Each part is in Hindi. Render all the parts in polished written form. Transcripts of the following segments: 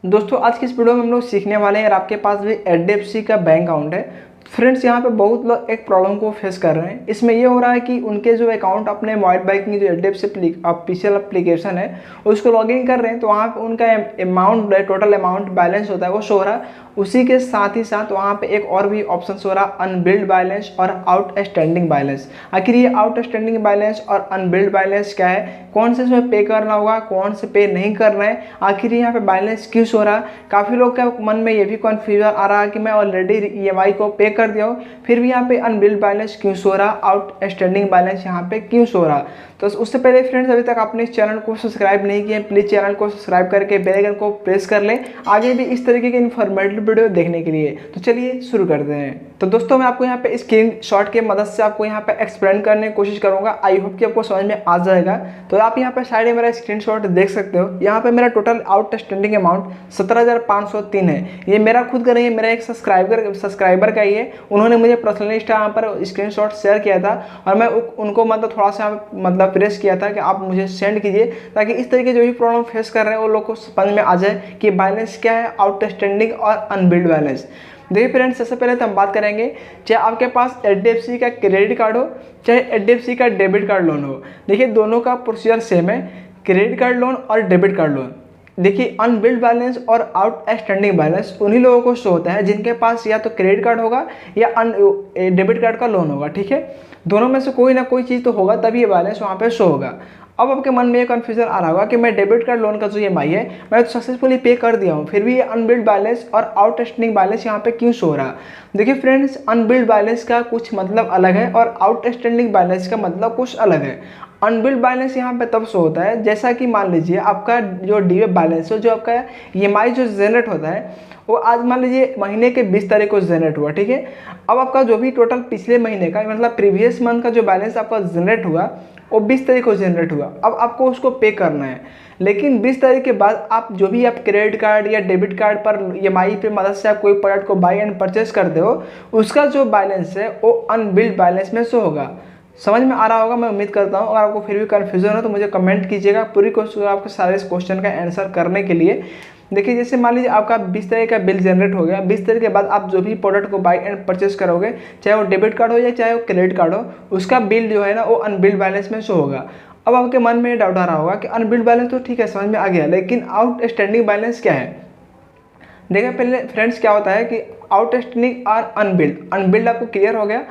दोस्तों आज की इस वीडियो में हम लोग सीखने वाले हैं। अगर आपके पास भी एचडीएफसी का बैंक अकाउंट है, फ्रेंड्स यहाँ पे बहुत लोग एक प्रॉब्लम को फेस कर रहे हैं। इसमें ये हो रहा है कि उनके जो अकाउंट अपने मोबाइल बैंकिंग जो एचडीएफसी ऑफिशियल एप्लीकेशन है उसको लॉगिन कर रहे हैं, तो वहाँ पे उनका अमाउंट टोटल अमाउंट बैलेंस होता है वो शो हो रहा है। उसी के साथ ही साथ वहाँ पे एक और भी ऑप्शन हो रहा है, अनबिल्ड बैलेंस और आउटस्टैंडिंग बैलेंस। आखिर ये आउटस्टैंडिंग बैलेंस और अनबिल्ड बैलेंस क्या है, कौन से इसमें पे करना होगा, कौन से पे नहीं करना है, आखिर यहाँ पे बैलेंस क्यों हो रहा है। काफ़ी लोग के मन में ये भी कन्फ्यूजन आ रहा है कि मैं ऑलरेडी ईएमआई को पे कर दिया हूँ, फिर भी यहाँ पे अनबिल्ड बैलेंस क्यों शो रहा, आउटस्टैंडिंग बैलेंस यहाँ पे क्यों शो रहा। तो उससे पहले फ्रेंड्स, अभी तक आपने इस चैनल को सब्सक्राइब नहीं किया, प्लीज़ चैनल को सब्सक्राइब करके बेल आइकन को प्रेस कर लें आगे भी इस तरीके के इन्फॉर्मेटिव वीडियो देखने के लिए। तो चलिए शुरू करते हैं। तो दोस्तों मैं आपको यहाँ पे स्क्रीन शॉट की मदद से आपको यहाँ पे एक्सप्लेन करने की कोशिश करूँगा। आई होप कि आपको समझ में आ जाएगा। तो आप यहाँ पे साइड में मेरा स्क्रीन शॉट देख सकते हो। यहाँ पे मेरा टोटल आउटस्टैंडिंग अमाउंट 17,503 है। ये मेरा खुद का नहीं है, मेरा एक सब्सक्राइबर का ही है। उन्होंने मुझे पर्सनली यहाँ पर स्क्रीन शॉट शेयर किया था और मैं उनको मतलब थोड़ा सा मतलब प्रेस किया था कि आप मुझे सेंड कीजिए, ताकि इस तरीके जो भी प्रॉब्लम फेस कर रहे हैं वो लोग को समझ में आ जाए कि बैलेंस क्या है, आउटस्टैंडिंग और अनबिल्ड बैलेंस। देखिए फ्रेंड्स, सबसे पहले तो हम बात करेंगे, चाहे आपके पास एचडीएफसी का क्रेडिट कार्ड हो चाहे एचडीएफसी का डेबिट कार्ड लोन हो। देखिए दोनों का प्रोसीजर सेम है, क्रेडिट कार्ड लोन और डेबिट कार्ड लोन। देखिए अनबिल्ड बैलेंस और आउटस्टैंडिंग बैलेंस उन्हीं लोगों को शो होता है जिनके पास या तो क्रेडिट कार्ड होगा या डेबिट कार्ड का लोन होगा। ठीक है, दोनों में से कोई ना कोई चीज़ तो होगा, तभी ये बैलेंस वहाँ पे शो होगा। अब आपके मन में ये कन्फ्यूजन आ रहा होगा कि मैं डेबिट कार्ड लोन का जो ईएमआई है मैं तो सक्सेसफुली पे कर दिया हूँ, फिर भी ये अनबिल्ड बैलेंस और आउटस्टैंडिंग बैलेंस यहाँ पे क्यों शो हो रहा। देखिए फ्रेंड्स, अनबिल्ड बैलेंस का कुछ मतलब अलग है और आउटस्टैंडिंग बैलेंस का मतलब कुछ अलग है। अनबिल्ड बैलेंस यहाँ पे तब शो होता है जैसा कि मान लीजिए आपका जो ड्यू बैलेंस हो, जो आपका ईएमआई जो जनरेट होता है वो आज मान लीजिए महीने के 20 तारीख को जनरेट हुआ। ठीक है, अब आपका जो भी टोटल पिछले महीने का मतलब प्रीवियस मंथ का जो बैलेंस आपका जनरेट हुआ वो 20 तारीख को जनरेट हुआ। अब आपको उसको पे करना है, लेकिन 20 तारीख के बाद आप जो भी आप क्रेडिट कार्ड या डेबिट कार्ड पर ईएमआई पे मदद से आप कोई प्रोडक्ट को बाई एंड परचेस करते हो, उसका जो बैलेंस है वो अनबिल्ड बैलेंस में शो होगा। समझ में आ रहा होगा मैं उम्मीद करता हूँ। अगर आपको फिर भी कन्फ्यूजन हो तो मुझे कमेंट कीजिएगा, पूरी कोशिश आपको सारे इस क्वेश्चन का आंसर करने के लिए। देखिए जैसे मान लीजिए आपका 20 तारीख का बिल जनरेट हो गया, 20 तारीख के बाद आप जो भी प्रोडक्ट को बाई एंड परचेस करोगे, चाहे वो डेबिट कार्ड हो या चाहे वो क्रेडिट कार्ड हो, उसका बिल जो है ना वो अनबिल्ड बैलेंस में शो होगा। अब आपके मन में डाउट आ रहा होगा कि अनबिल्ड बैलेंस तो ठीक है, समझ में आ गया, लेकिन आउटस्टैंडिंग बैलेंस क्या है। देखिए पहले फ्रेंड्स क्या होता है कि आउटस्टैंडिंग और अनबिल्ड आपको क्लियर हो गया।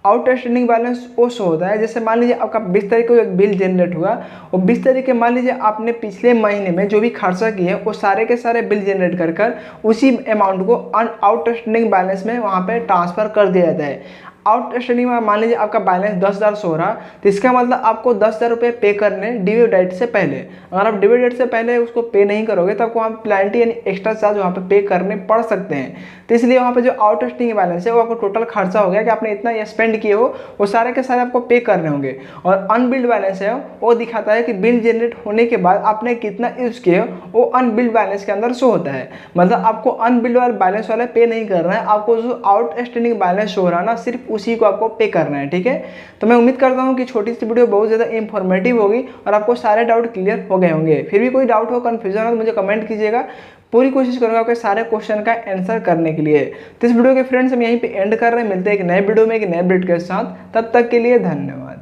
आउटस्टैंडिंग बैलेंस वो शो होता है जैसे मान लीजिए आपका 20 तारीख को एक बिल जनरेट हुआ और 20 तारीख के मान लीजिए आपने पिछले महीने में जो भी खर्चा किए वो सारे के सारे बिल जनरेट कर उसी अमाउंट को आउटस्टैंडिंग बैलेंस में वहाँ पे ट्रांसफ़र कर दिया जाता है। आउटस्टैंडिंग में मान लीजिए आपका बैलेंस 10,000 शो रहा, तो इसका मतलब आपको 10,000 रुपये पे करने ड्यू डेट से पहले। अगर आप ड्यू डेट से पहले उसको पे नहीं करोगे तो आपको वहाँ प्लेंटी यानी एक्स्ट्रा चार्ज वहाँ पे करने पड़ सकते हैं। तो इसलिए वहाँ पे जो आउटस्टैंडिंग बैलेंस है वो आपको टोटल खर्चा हो गया कि आपने इतना स्पेंड किए हो वो सारे के सारे आपको पे करने होंगे। और अनबिल्ड बैलेंस है वो दिखाता है कि बिल जनरेट होने के बाद आपने कितना यूज़ किए हो, वो अनबिल्ड बैलेंस के अंदर शो होता है। मतलब आपको अनबिल्ड वाला बैलेंस वाला पे नहीं करना है, आपको जो आउटस्टैंडिंग बैलेंस शो हो रहा है ना सिर्फ उसी को आपको पे करना है। ठीक है, तो मैं उम्मीद करता हूँ कि छोटी सी वीडियो बहुत ज़्यादा इंफॉर्मेटिव होगी और आपको सारे डाउट क्लियर हो गए होंगे। फिर भी कोई डाउट हो, कन्फ्यूजन हो तो मुझे कमेंट कीजिएगा, पूरी कोशिश करूँगा आपके सारे क्वेश्चन का आंसर करने के लिए। तो इस वीडियो के फ्रेंड्स हम यहीं पे एंड कर रहे हैं, मिलते हैं एक नए वीडियो में एक नए अपडेट के साथ। तब तक के लिए धन्यवाद।